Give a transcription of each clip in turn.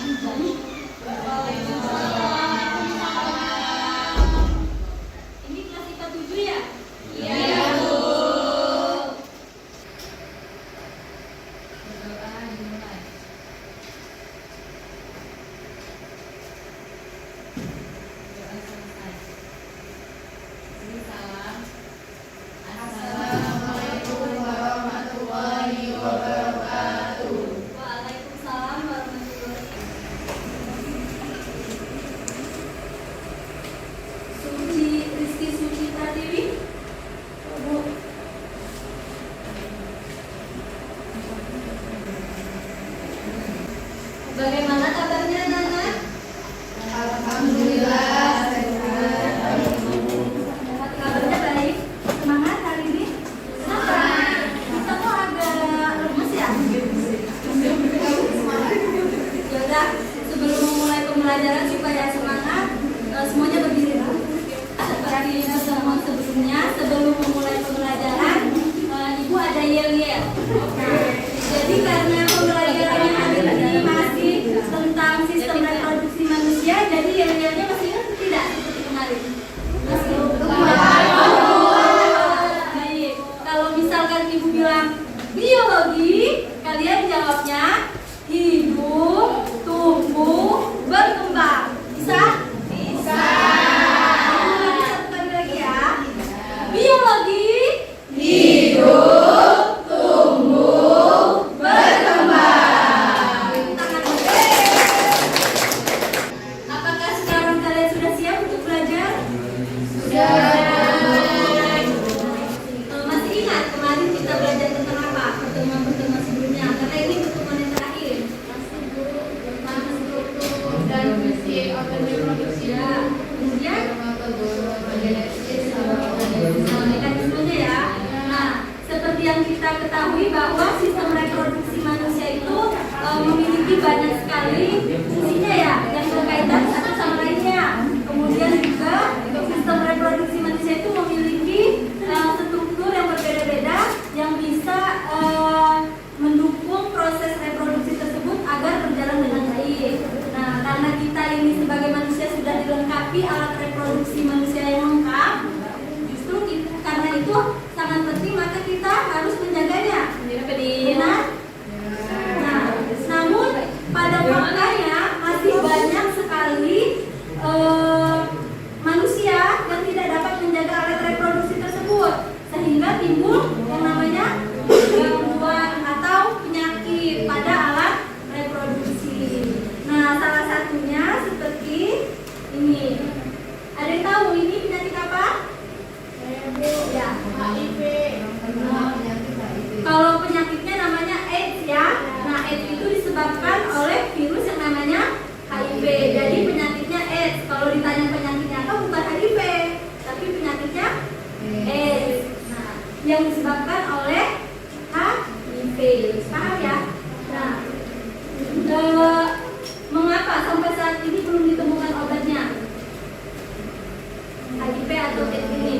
Ini kelas IPA 7 ya? Iya, Bu. Berdoa dimulai. Doa selesai. Beri salam. Assalamualaikum warahmatullahi wabarakatuh. Waalaikumsalam warahmatullahi wabarakatuh. Suci Rizky Suci Pratiwi. Bu. Bagaimana kabarnya anak-anak? Alhamdulillah sehat. Kabarnya baik. Semangat hari ini. Semangat. Kita kok agak lemes ya? Yaudah, sebelum memulai pembelajaran supaya semangat, semuanya berdiri dulu. Seperti pertemuan sebelumnya, sebelum memulai pembelajaran, Ibu ada yel-yel. Jadi karena pembelajarannya hari ini masih tentang sistem reproduksi manusia, jadi yel-yelnya masih ingat tidak seperti kemarin? Masih. Baik. Kalau misalkan Ibu bilang biologi, kalian jawabnya hidup, tumbuh, berkembang. Bisa? Bisa. Satu kali lagi ya. Biologi, Hidup, tumbuh, berkembang. tangan. Apakah sekarang kalian sudah siap untuk belajar? Masih ingat kemarin kita belajar tentang apa? Pertemuan-pertemuan sebelumnya. Karena ini pertemuan yang terakhir. Tentang struktur Dan fungsi organ reproduksi. ya. Kemudian mekanismenya ya. Nah, seperti yang kita ketahui bahwa sistem reproduksi manusia itu memiliki banyak sekali fungsinya ya, yang berkaitan satu sama lainnya. Kemudian juga sistem reproduksi manusia itu memiliki struktur yang berbeda-beda yang bisa mendukung proses reproduksi tersebut agar berjalan dengan baik. Nah, karena kita ini sebagai manusia sudah dilengkapi alat reproduksi manusia yang lengkap, justru karena itu sangat penting maka kita harus menjaganya. Benar? Nah, namun pada faktanya masih banyak sekali manusia yang tidak dapat menjaga alat reproduksi tersebut, sehingga timbul yang namanya gangguan atau penyakit pada alat reproduksi. Nah, salah satunya seperti ini. Ada yang tahu ini penyakit apa? Ya, HIV. kalau penyakitnya namanya AIDS ya. Nah, AIDS itu disebabkan oleh virus yang namanya HIV. Jadi penyakitnya AIDS. Kalau ditanya penyakitnya apa, bukan HIV, tapi penyakitnya AIDS. Nah, yang disebabkan oleh HIV. Paham ya? Nah, mengapa sampai saat ini belum ditemukan obatnya? HIV atau AIDS ini?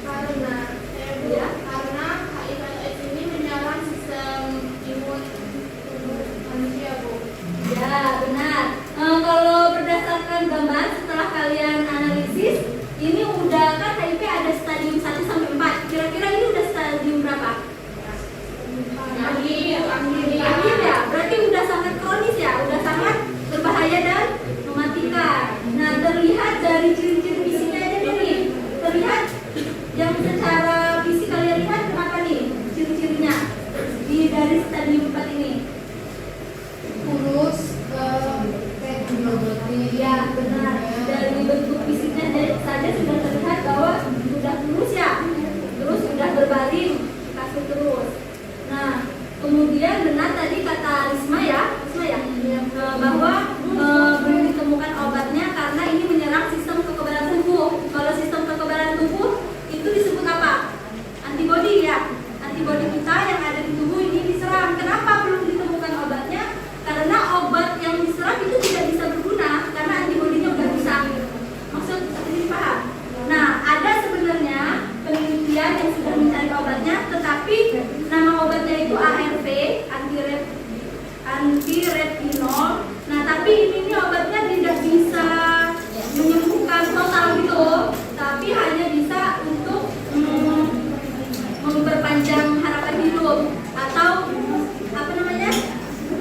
Karena HIV atau AIDS ini menyerang sistem imun tubuh manusia, Bu. Ya, benar. Kalau berdasarkan gambar setelah kalian analisis, ini udah kan HIV ada stadium 1 sampai 4. Kira-kira ini udah stadium berapa? Akhir ya. Berarti udah sangat kronis ya, udah sangat berbahaya dan mematikan. Nah, terlihat dari ciri-ciri fisiknya aja nih. Terlihat yang secara fisik kalian lihat kenapa nih ciri-cirinya dari stadium 4 ini? Kurus, Ya, benar. Dari bentuk fisiknya saja sudah terlihat bahwa sudah kurus ya, terus sudah berbaring di kasur terus. Nah, kemudian benar tadi kata Risma ya, bahwa belum ditemukan obatnya karena ini menyerang sistem kekebalan tubuh. Kalau sistem kekebalan tubuh itu disebut apa? Antibodi ya. Antibodi kita yang ada di tubuh ini diserang. Kenapa belum ditemukan obatnya? Karena obat yang diserang itu tidak bisa berguna karena antibodinya udah rusak. Maksud ini paham? Nah, ada sebenarnya penelitian yang sudah mencari obatnya, tetapi nama obatnya itu ARV, antiretinol Nah, tapi ini obatnya tidak bisa menyembuhkan total gitu, tapi hanya bisa untuk memperpanjang harapan hidup atau apa namanya,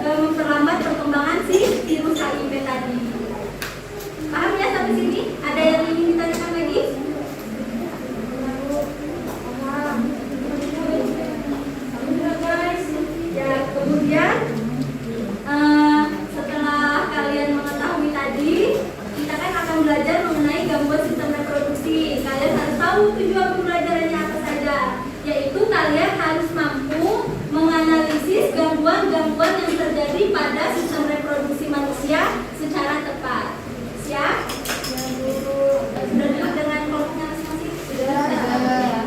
memperlambat perkembangan si virus HIV tadi. Paham ya sampai sini? Ada yang ingin ditanyakan lagi? Guys, ya kemudian setelah kalian mengetahui tadi, kita kan akan belajar mengenai gangguan sistem reproduksi. Kalian harus tahu tujuan pembelajarannya apa saja, yaitu kalian harus mampu menganalisis gangguan-gangguan yang terjadi pada sistem reproduksi manusia secara tepat. Siap? Sudah dekat dengan kelompoknya masing-masing? Sudah. Ya.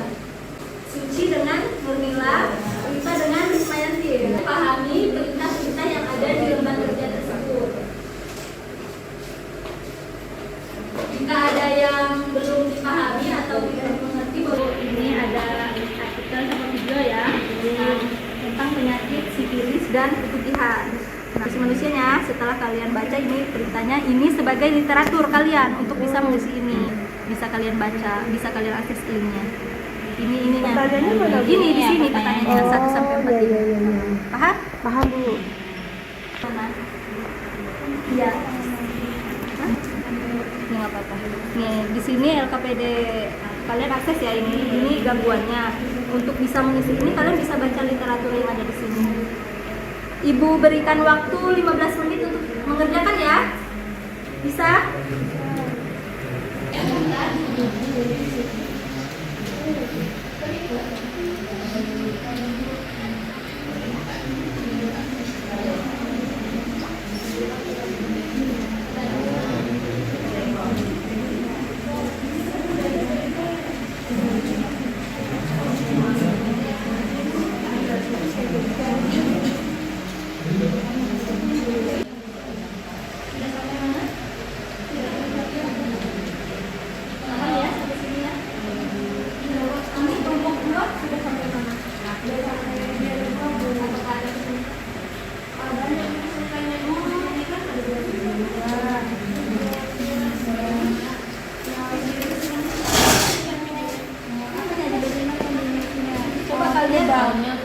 Suci dengan Nurmila, Rita dengan Rismayanti. Pahami perintah-perintah yang ada di lembar kerja tersebut. Jika ada yang belum dipahami atau tidak mengerti, bahwa ini ada artikel sama video ya tentang penyakit sifilis dan keputihan. Nah, si manusianya setelah kalian baca ini beritanya, ini sebagai literatur kalian untuk bisa mengisi ini, bisa kalian baca, bisa kalian akses linknya. Ininya. Ini di sini pertanyaannya 1 sampai 4 ini. Paham? Paham Bu. Iya. Ini nggak apa-apa. Nih di sini LKPD kalian akses ya, ini gangguannya. Untuk bisa mengisi ini kalian bisa baca literatur yang ada di sini. Ibu berikan waktu 15 menit untuk mengerjakan ya. Bisa?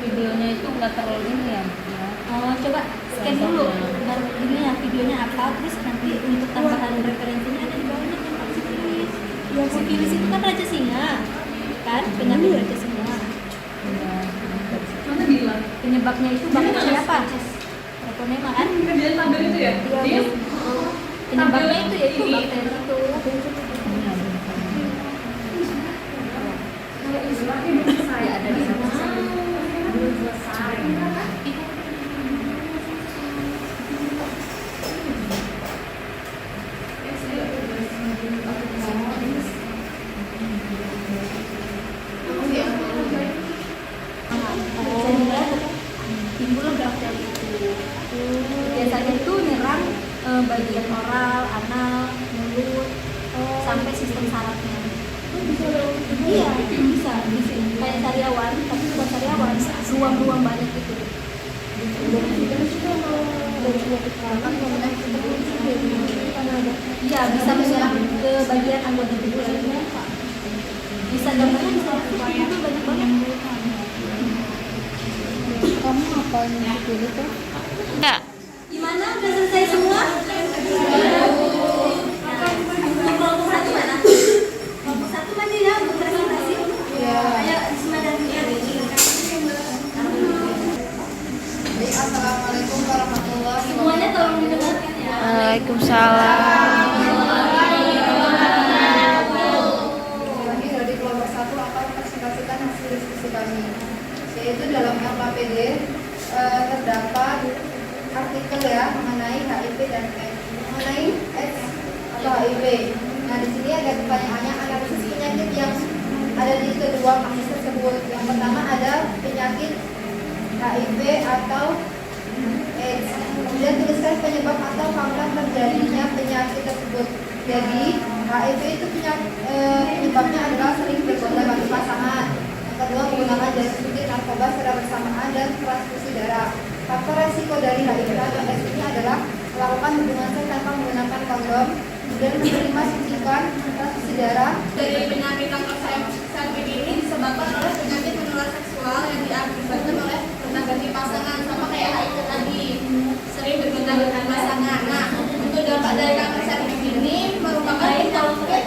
Videonya itu nggak terlalu ini ya. Oh, coba scan dulu baru ini ya videonya apa, terus nanti untuk tambahan referensinya ada di bawahnya tentang sifilis. Ya, sifilis itu kan raja singa, kan penyakit raja singa. Mana bilang? Penyebabnya itu bakteri apa? Treponema kan? Dia tampil itu ya? Iya. Penyebabnya itu ya itu bakteri itu. Saya ada di sana. Belum selesai. Timbul bakteri itu. Biasanya itu nyerang bagian oral, anal, mulut, sampai sistem sarafnya. Iya, bisa di sini. Kayak sariawan, tapi bukan sariawan, ruang-ruang banyak itu. Iya, bisa menyerang ke bagian anggota tubuh lainnya. Bisa gambarnya bisa itu banyak banget. Kamu ngapain gitu tuh? Ya. Gimana? Udah selesai semua? Untuk kelompok 1 mana? Kelompok 1 maju ya untuk presentasi. Iya. Ayo, Isma dan Nia. Assalamualaikum warahmatullahi Semuanya tolong didengarkan ya. Waalaikumsalam. Kami dari kelompok 1 akan presentasikan hasil diskusi kami, yaitu dalam LKPD terdapat artikel ya mengenai HIV dan AIDS, mengenai AIDS atau HIV. Nah, di sini ada pertanyaannya, analisis penyakit yang ada di kedua kasus tersebut. Yang pertama ada penyakit HIV atau AIDS. Kemudian tuliskan penyebab atau faktor terjadinya penyakit tersebut. Jadi HIV itu penyebabnya adalah sering bergonta bagi pasangan. Yang kedua, menggunakan jarum suntik, narkoba secara bersamaan dan transfusi darah. Faktor resiko dari HIV atau AIDS ini adalah melakukan hubungan dan menerima suntikan transfusi darah Dari penyakit kanker cervix ini disebabkan oleh penyakit menular seksual yang diakibatkan oleh gonta-ganti pasangan, sama kayak HIV tadi, sering bergonta-ganti pasangan. Nah, untuk dampak dari kanker cervix ini merupakan kanker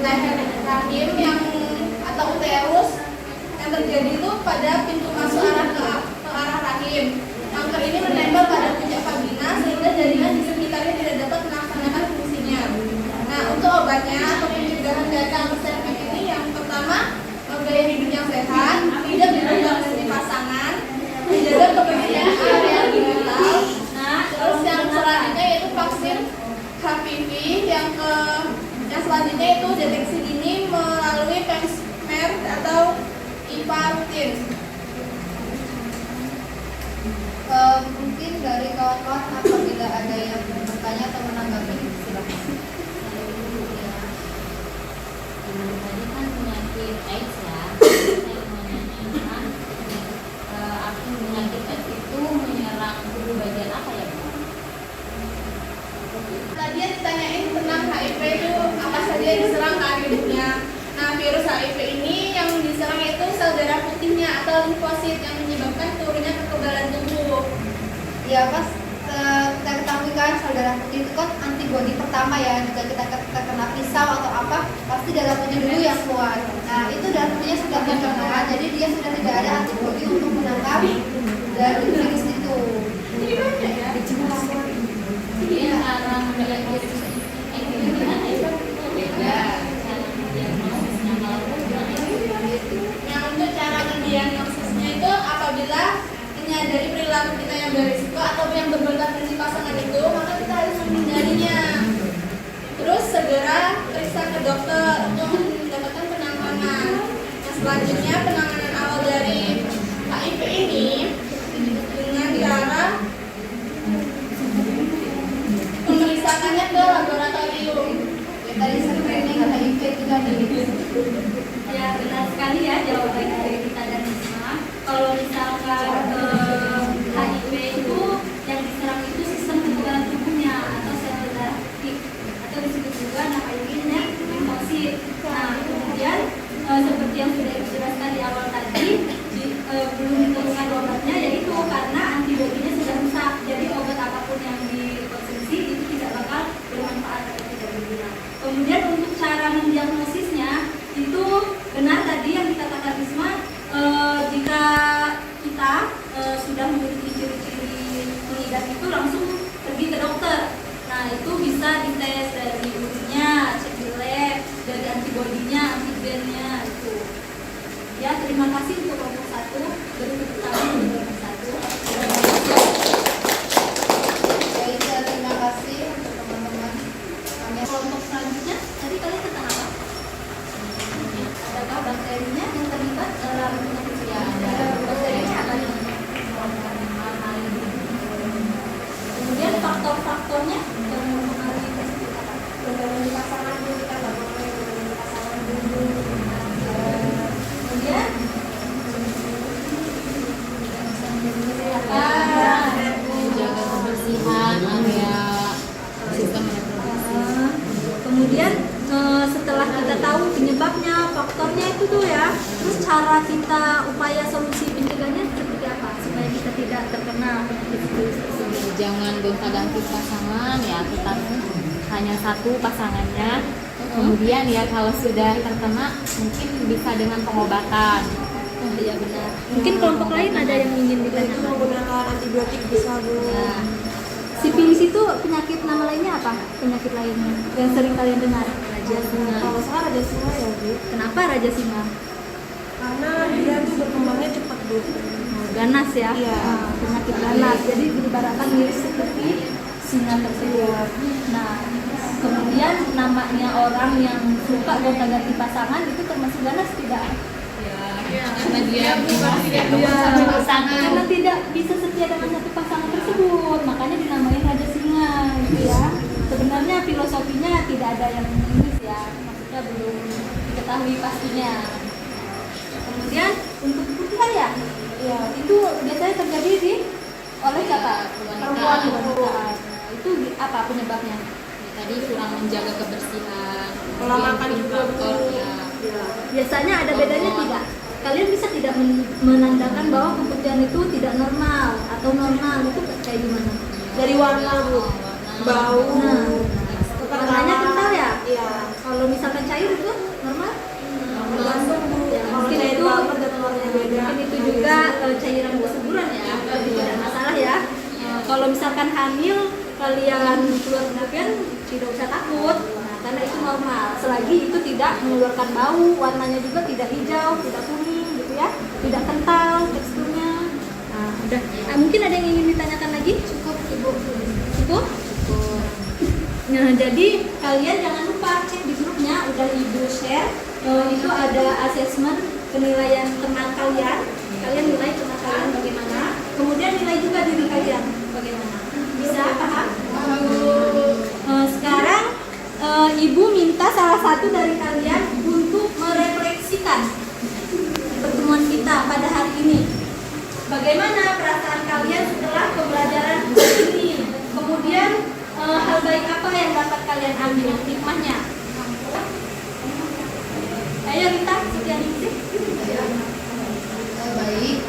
leher rahim yang atau uterus yang terjadi itu pada pintu masuk ke arah rahim. Kanker ini menempel pada puncak vagina sehingga jaringan di sekitarnya tidak dapat melaksanakan fungsinya. Nah, untuk obatnya atau pencegahan dari kanker cervix ini yang pertama, gaya hidup yang sehat, tidak bergonta-ganti pasangan, menjaga kebersihan area genital. Nah, terus yang selanjutnya yaitu vaksin HPV, yang selanjutnya itu deteksi dini melalui pap smear atau IPA rutin. Mungkin dari kawan-kawan apabila ada yang bertanya atau menanggapi, silakan. Tadi kan penyakit AIDS ya, saya mau menanyakan penyakit AIDS itu menyerang tubuh bagian apa ya Bu? Tadi yang ditanyain tentang HIV itu apa saja yang diserang ke hidupnya. Nah, virus HIV ini yang diserang itu sel darah putihnya atau limfosit yang menyebabkan turunnya kekebalan tubuh. Ya, pas kita ketahui kan sel darah putih itu kan antibodi pertama ya. Jika kita terkena pisau atau apa, pasti darah putih dulu yang keluar. Nah, itu darah putihnya sudah terkena, jadi dia sudah tidak ada antibodi untuk menangkap dari virus itu. Jadi banyak ya. Dia cara melihat virus itu gimana ya? Beda cara diagnosisnya kalau Yang untuk cara mendiagnosisnya itu apabila menyadari perilaku kita yang berisiko atau yang bergonta-ganti pasangan itu, maka kita harus menghindarinya. Terus segera periksa ke dokter untuk mendapatkan penanganan. Nah, selanjutnya penanganan awal dari HIV ini dengan cara pemeriksaannya ke laboratorium. Ya, tadi screening HIV itu tadi. Ya benar sekali ya jawaban dari kita dan Risma. Kalau misalkan HIV itu yang diserang itu sistem kekebalan tubuhnya atau sel darah putih atau disebut juga namanya limfosit. Nah kemudian seperti yang sudah dijelaskan di awal tadi, belum ditemukan obatnya yaitu karena antibodinya sudah rusak. Jadi obat apapun yang dikonsumsi itu tidak bakal bermanfaat atau tidak berguna. Kemudian untuk cara mendiagnosisnya itu benar tadi yang dikatakan Risma, jika kita sudah memiliki ciri-ciri mengidap itu langsung pergi ke dokter. Nah itu bisa dites dari urinnya, cek di lab, dari antibodinya, antigennya itu. Ya terima kasih untuk kelompok 1, berikut kami untuk kelompok 1. Baik, terima kasih untuk teman-teman. Kelompok selanjutnya tadi kalian tentang apa? Adakah bakterinya yang terlibat dalam penyakit ya? Bakterinya apa nih? Kemudian faktor-faktornya yang mempengaruhi tersebut apa? Gonta-ganti pasangan dulu, kita nggak boleh gonta-ganti pasangan dulu. Kemudian menjaga kebersihan area sistem reproduksi. kemudian setelah kita tahu penyebabnya, faktornya itu tuh ya, terus cara kita upaya solusi pencegahannya seperti apa supaya kita tidak terkena penyakit virus tersebut? Jangan gonta-ganti pasangan ya, tetap hanya satu pasangannya. Kemudian ya kalau sudah terkena mungkin bisa dengan pengobatan. Oh iya benar. Mungkin kelompok lain ada yang ingin ditanyakan. Menggunakan antibiotik bisa dulu. Nah, sifilis itu penyakit nama lainnya apa? Penyakit lainnya yang sering kalian dengar? Raja singa. Kalau salah raja singa ya Bu, Kenapa raja singa? karena dia tuh berkembangnya cepat Bu. Ganas ya. Iya. Penyakit ganas. Jadi diibaratkan mirip seperti singa tersebut. Nah, kemudian namanya orang yang suka gonta-ganti pasangan itu termasuk ganas tidak? Karena dia satu pasangan. Karena tidak bisa setia dengan satu pasangan tersebut, makanya dinamai raja singa gitu ya. Sebenarnya filosofinya tidak ada yang ini ya, maksudnya belum diketahui pastinya. Kemudian untuk putih ya, itu biasanya terjadi oleh siapa? Perempuan. Itu apa penyebabnya? tadi kurang menjaga kebersihan, Pola makan juga, faktor Bu. ya. Ya, biasanya ada bedanya tidak? Kalian bisa tidak menandakan bahwa keputihan itu tidak normal atau normal itu kayak gimana? Dari warna, Bu. Bau. Nah, warnanya kental ya? Iya. Kalau misalkan cair itu normal? Tergantung, Bu. Ya, Kalau mungkin cair itu banget dan warnanya beda. mungkin itu juga cairan kesuburan ya, tapi tidak masalah ya. Kalau misalkan hamil kalian keluar keputihan tidak usah takut. Nah, karena itu normal. Selagi itu tidak mengeluarkan bau, warnanya juga tidak hijau, tidak kuning gitu ya, tidak kental teksturnya. Nah, udah. Mungkin ada yang ingin ditanyakan lagi? Cukup, Ibu. Cukup? Nah, jadi kalian jangan lupa cek di grupnya, udah Ibu share. Itu ada asesmen penilaian teman kalian. Kalian nilai teman kalian bagaimana? Kemudian nilai juga diri kalian bagaimana? Bisa paham? Sekarang Ibu minta salah satu dari kalian untuk merefleksikan pertemuan kita pada hari ini. Bagaimana perasaan kalian setelah pembelajaran ini? Kemudian hal baik apa yang dapat kalian ambil hikmahnya? Ayo Rita, sekian ini. Baik,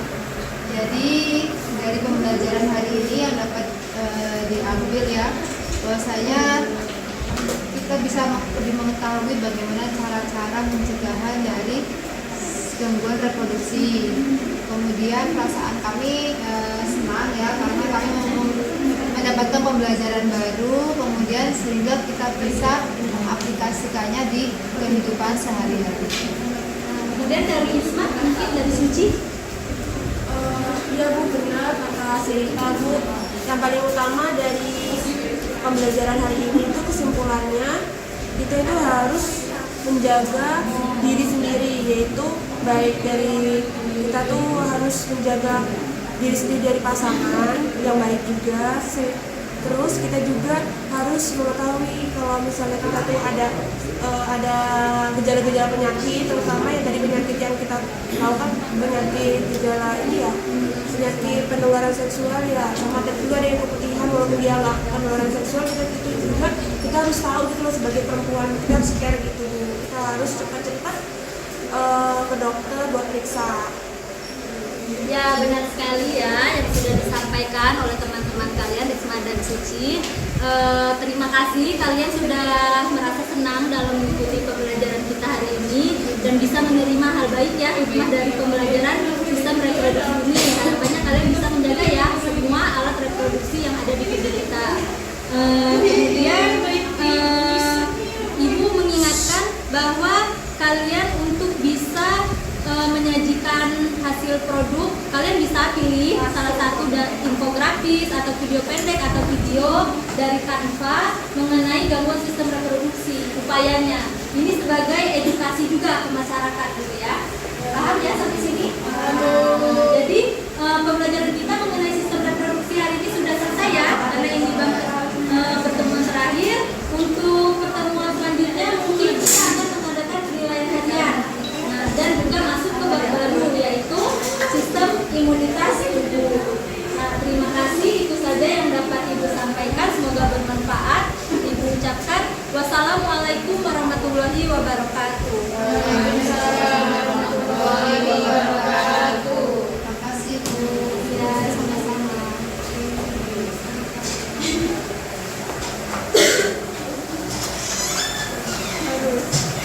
jadi dari pembelajaran hari ini yang dapat diambil ya, bahwasanya kita bisa lebih mengetahui bagaimana cara-cara pencegahan dari gangguan reproduksi. Kemudian perasaan kami senang ya, karena kami mendapatkan pembelajaran baru, kemudian sehingga kita bisa mengaplikasikannya di kehidupan sehari-hari. Kemudian dari Isma, mungkin dari Suci. Iya, Bu, benar kata Sirita, Bu. Yang paling utama dari pembelajaran hari ini itu kesimpulannya kita itu harus menjaga diri sendiri, yaitu baik dari kita tuh harus menjaga diri sendiri dari pasangan yang baik juga. Terus kita juga harus mengetahui kalau misalnya kita tuh ada gejala-gejala penyakit, terutama ya dari penyakit yang kita tahu kan penyakit gejala ini ya, penyakit penularan seksual ya, sama juga ada yang keputihan walaupun dia nggak penularan seksual, kita juga kita harus tahu gitu loh, sebagai perempuan kita harus care gitu, kita harus cepat-cepat ke dokter buat periksa. Ya, benar sekali ya yang sudah disampaikan oleh teman-teman kalian Risma dan Suci. Terima kasih kalian sudah merasa senang dalam mengikuti pembelajaran kita hari ini dan bisa menerima hal baik ya, hikmah dari pembelajaran sistem reproduksi ini. Harapannya kalian bisa menjaga ya semua alat reproduksi yang ada di tubuh kita. Kemudian Ibu mengingatkan bahwa kalian untuk bisa menyajikan hasil produk, kalian bisa pilih salah satu infografis atau video pendek atau video dari Canva mengenai gangguan sistem reproduksi, upayanya. Ini sebagai edukasi juga ke masyarakat gitu ya. Paham ya sampai sini? Jadi pembelajaran kita mengenai sistem reproduksi hari ini sudah selesai ya, karena ini pertemuan terakhir. Untuk pertemuan selanjutnya mungkin kita akan mengadakan penilaian harian. Dan juga masuk ke bab baru, yaitu sistem imunitas tubuh. Nah, terima kasih, itu saja yang dapat Ibu sampaikan, semoga bermanfaat. Ibu ucapkan wassalamualaikum warahmatullahi wabarakatuh. Waalaikumsalam warahmatullahi wabarakatuh. Terima kasih, Bu. Ya, sama-sama. Aduh.